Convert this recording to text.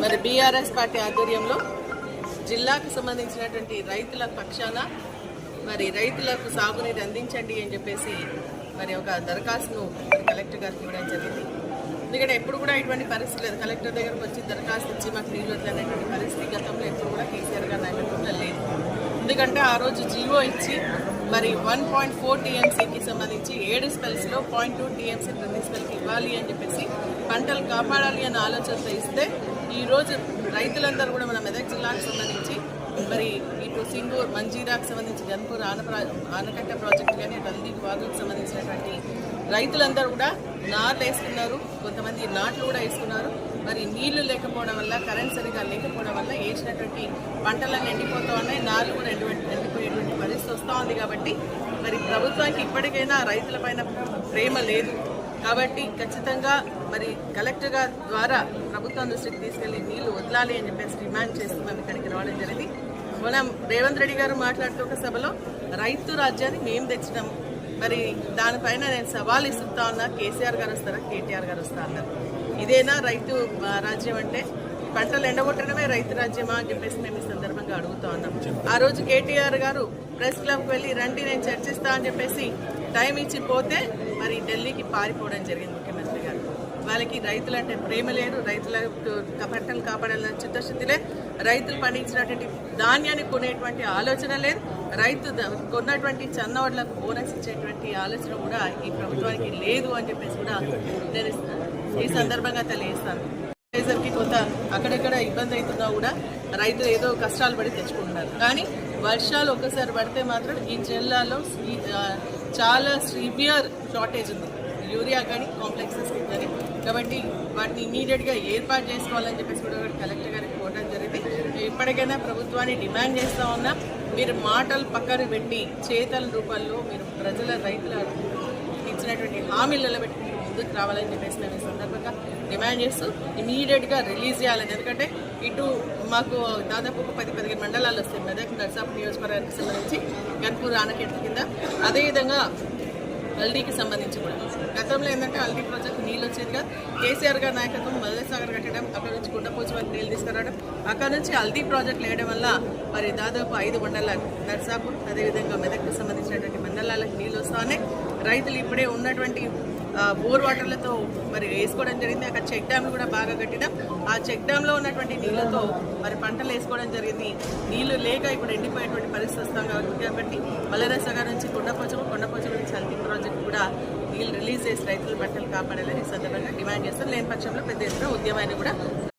మరి BRS party ఆధ్వర్యంలో జిల్లాకు సంబంధించినటువంటి రైతుల పక్షాన మరి రైతులకు సాగునీరు అందించండి అని చెప్పేసి మరి ఒక దరఖాస్తును కలెక్టర్ గారికి ఇవ్వడం జరిగింది. ఎందుకంటే ఎప్పుడు కూడా ఇటువంటి పరిస్థితి లేదు. కలెక్టర్ దగ్గరకు వచ్చి దరఖాస్తు ఇచ్చి మాకు నీళ్ళు వద్దనేటువంటి పరిస్థితి గతంలో ఎప్పుడు కూడా కేసీఆర్ గారి నాయకత్వంలో లేదు. ఎందుకంటే ఆ రోజు జీవో ఇచ్చి మరి 1.4 టీఎంసీకి సంబంధించి 7 స్పెల్స్లో 0.2 టీఎంసీ ప్రతి స్పెల్కి ఇవ్వాలి అని చెప్పేసి పంటలు కాపాడాలి అన్న ఆలోచనతో ఇస్తే ఈరోజు రైతులందరూ కూడా మన మెదక్ జిల్లాకు సంబంధించి మరి ఇటు సింగూర్ మంజీరాకు సంబంధించి గన్పూర్ ఆనకట్ట ప్రాజెక్టు కానీ హల్దీ వాగుకు సంబంధించినటువంటి రైతులందరూ కూడా నాట్లు వేసుకున్నారు, కొంతమంది నాట్లు కూడా వేసుకున్నారు. మరి నీళ్లు లేకపోవడం వల్ల, కరెంట్ సరిగా లేకపోవడం వల్ల వేసినటువంటి పంటలన్నీ ఎండిపోతూ ఉన్నాయి, నాళ్ళు కూడా ఎండిపోయేటువంటి పరిస్థితి వస్తూ ఉంది. కాబట్టి మరి ప్రభుత్వానికి ఇప్పటికైనా రైతులపైన ప్రేమ లేదు. కాబట్టి ఖచ్చితంగా మరి కలెక్టర్ గారి ద్వారా ప్రభుత్వం దృష్టికి తీసుకెళ్లి నీళ్లు వదలాలి అని చెప్పేసి డిమాండ్ చేస్తూ మేము ఇక్కడికి రావడం జరిగింది. మనం రేవంత్ రెడ్డి గారు మాట్లాడుతూ ఒక సభలో రైతు రాజ్యాన్ని మేము తెచ్చినాము, మరి దానిపైన నేను సవాల్ ఇస్తుతా ఉన్నా, కేసీఆర్ గారు వస్తారా కేటీఆర్ గారు వస్తా అన్నారు. ఇదేనా రైతు రాజ్యం అంటే? పంటలు ఎండగొట్టడమే రైతు రాజ్యమా అని చెప్పేసి మేము ఈ సందర్భంగా అడుగుతా ఉన్నాం. ఆ రోజు కేటీఆర్ గారు ప్రెస్ క్లబ్కి వెళ్ళి రండి నేను చర్చిస్తా అని చెప్పేసి టైం ఇచ్చి పోతే మరి ఢిల్లీకి పారిపోవడం జరిగింది ముఖ్యమంత్రి గారు. వాళ్ళకి రైతులు అంటే ప్రేమ లేదు, రైతుల పంటలు కాపాడాలని చిత్తశుద్ధి లేదు, రైతులు పండించినటువంటి ధాన్యాన్ని కొనేటువంటి ఆలోచన లేదు, రైతు కొన్నటువంటి చన్నవడ్లకు బోనస్ ఇచ్చేటువంటి ఆలోచన కూడా ఈ ప్రభుత్వానికి లేదు అని చెప్పేసి కూడా నేను ఈ సందర్భంగా తెలియజేస్తాను. రైతులకి కొంత అక్కడెక్కడ ఇబ్బంది అవుతున్నా కూడా రైతులు ఏదో కష్టాలు పడి తెచ్చుకుంటున్నారు. కానీ వర్షాలు ఒక్కసారి పడితే మాత్రం ఈ జిల్లాలో చాలా సివియర్ షార్టేజ్ ఉంది, యూరియా కానీ కాంప్లెక్సెస్ కానీ. కాబట్టి వాటిని ఇమీడియట్గా ఏర్పాటు చేసుకోవాలని చెప్పేసి కూడా కలెక్టర్ గారికి కోరడం జరిగింది. ఇప్పటికైనా ప్రభుత్వాన్ని డిమాండ్ చేస్తూ ఉన్నాం, మీరు మాటలు పక్కన పెట్టి చేతల రూపంలో మీరు ప్రజల రైతుల ఇచ్చినటువంటి హామీలు నిలబెట్టి ముందుకు రావాలని చెప్పేసి మేము ఈ సందర్భంగా డిమాండ్ చేస్తూ ఇమీడియట్గా రిలీజ్ చేయాలని. ఎందుకంటే ఇటు మాకు దాదాపు 10-15 మండలాలు వస్తాయి మెదక్ నర్సాపూర్ నియోజకవర్గానికి సంబంధించి గన్పూర్ ఆనకట్ట కింద. అదేవిధంగా హల్దీకి సంబంధించి కూడా గతంలో ఏంటంటే హల్దీ ప్రాజెక్టు నీళ్ళు వచ్చేదిగా కేసీఆర్ గారి నాయకత్వం మల్లె సాగర్ కట్టడం, అక్కడ నుంచి గుండపోచి వరకు నీళ్ళు తీసుకురావడం, అక్కడ నుంచి హల్దీ ప్రాజెక్టులు వేయడం వల్ల మరి దాదాపు 5 మండలాలు నర్సాపూర్ అదేవిధంగా మెదక్కు సంబంధించినటువంటి మండలాలకు నీళ్ళు వస్తానే రైతులు ఇప్పుడే ఉన్నటువంటి బోర్ వాటర్లతో మరి వేసుకోవడం జరిగింది. అక్కడ చెక్ డ్యామ్లు కూడా బాగా కట్టడం, ఆ చెక్ డ్యామ్లో ఉన్నటువంటి నీళ్లతో మరి పంటలు వేసుకోవడం జరిగింది. నీళ్లు లేక ఇప్పుడు ఎండిపోయేటువంటి పరిస్థితి వస్తాం కాబట్టి మల్లెసాగర్ నుంచి కొండపోచం నుంచి హల్దీ ప్రాజెక్టు కూడా నీళ్ళు రిలీజ్ చేసి రైతుల పంటలు కాపాడాలని సందర్భంగా డిమాండ్ చేస్తారు. లేని పక్షంలో పెద్ద ఎత్తున ఉద్యమాన్ని కూడా